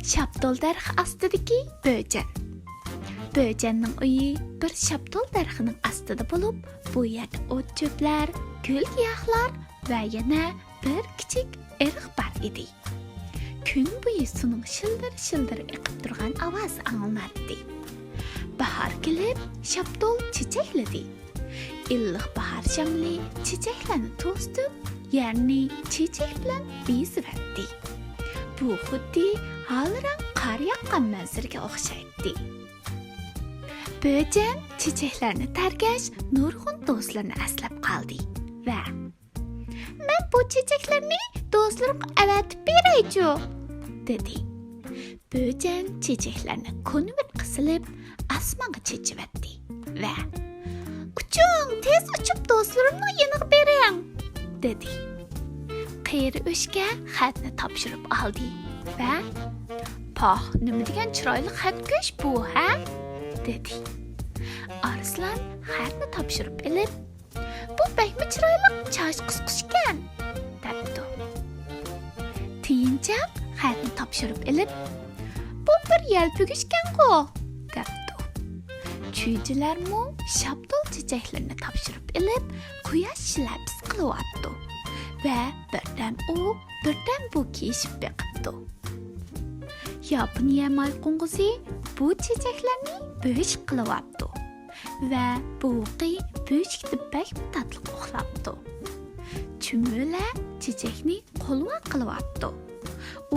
Şaptol dərxi astidagi böcən. Böcənning uyi bir şaptol dərxining astida bo'lib, bu yerda o't çöplər, gül giyohlar va yana bir kichik eriq bar edi. Kun bo'yi suvning shildir-shildir eqib turgan ovoz anglanadi. Bahar kelib, şaptol çiçekledi. İlliq bahar shamli çiçeklarni to'sib, yerni çiçek bilan beziverdi. Bu xuddi haliran qar yaqqan manzaraga o'xshaydi. Böcən çiçeklarni targash nurg'un do'stlarni aslab qoldi va "Men bu çiçeklarni do'stlarimga avatib beraychu" dedi. Böcən çiçeklarni konvert qisilib osmonga chechivatdi va "Uchun, tez uchib do'stlarimning yoniga bering" dedi. Qeri o'shga xatni topshirib oldi va "Poh, nima degan chiroyli xatkash bu, ha?" dedi. Arslan xatni topshirib olib, "Bu bakmi chiroyli chosh qisqishgan" debdi. Tiyinchoq xatni topshirib olib, "Bu bir yalpugishgan-ku" debdi. Chuyjilarmu shaptol çiçeklerini topshirib olib, quyosh shilapis qilyapti va birdan u, birdan bu kiyishib beqibdi. Yaponiya mayqungusi bu çiçeklarni bo'sh qilyapti va buqi bo'shikni bak tatliq uxlabdi. Chumula çiçekni qo'lvoq qilyapti.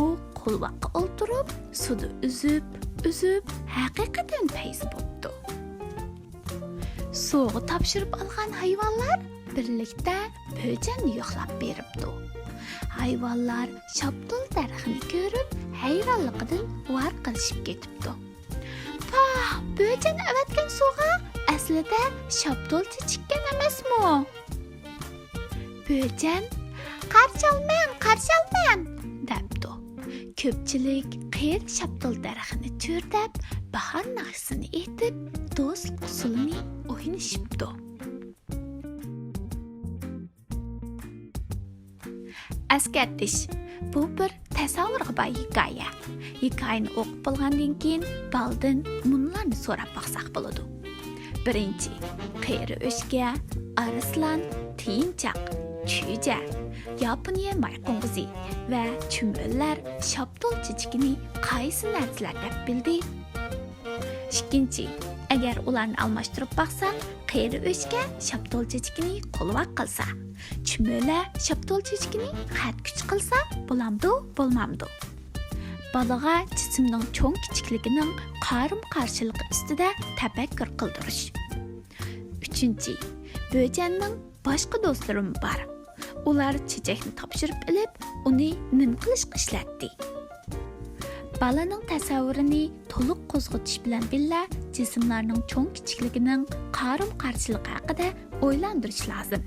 U qo'lvoqqa o'ltirib, suvda uzib, haqiqatan payz bo'pti. Suvga topshirib olgan hayvonlar birlikda böcənni yo'qlab beribdi. Hayvonlar shaptol dərxini ko'rib, hayronligidan varqirishib ketibdi. "Pah, böcən avatgan suvga aslida shaptol chechikkan emasmi?" Böcən "Qarshi olmang" debdi. Ko'pchilik qir shaptol dərxini cho'rdab, bahor naqsini aytib, do'st usulini o'ynashibdi. Eskartish, bu bir tasavvurga boy hikoya. Hikoyani o'qib bo'lgandan keyin baldan munlarni so'rab baqsaq bo'ladi. Birinchi, qeri o'shga, arslan, tiyinchoq, chuyja, Yaponiya mayqunguzi va chumullar shaptol chechigini qaysi narsalar deb bildi? Ikkinchi, agar ularni almashtirib baqsaq, qeri o'shga shaptol chechigini qo'lvoq qilsa, chumula shaptol chechigini xat kuch qilsa, bo'lamdi, bo'lmamdi? Balaga jismning cho'ng kichikligining qarim-qarshiligi ustida tafakkur qildirish. Uchinchi, böcənning boshqa do'stlarim bor. Ular chechakni topshirib olib, uni nim qilishga ishlatdi. Balaning tasavvurini to'liq qo'zg'atish bilan billa jismlarning cho'ng kichikligining qarim-qarshiligi haqida o'ylantirish lozim.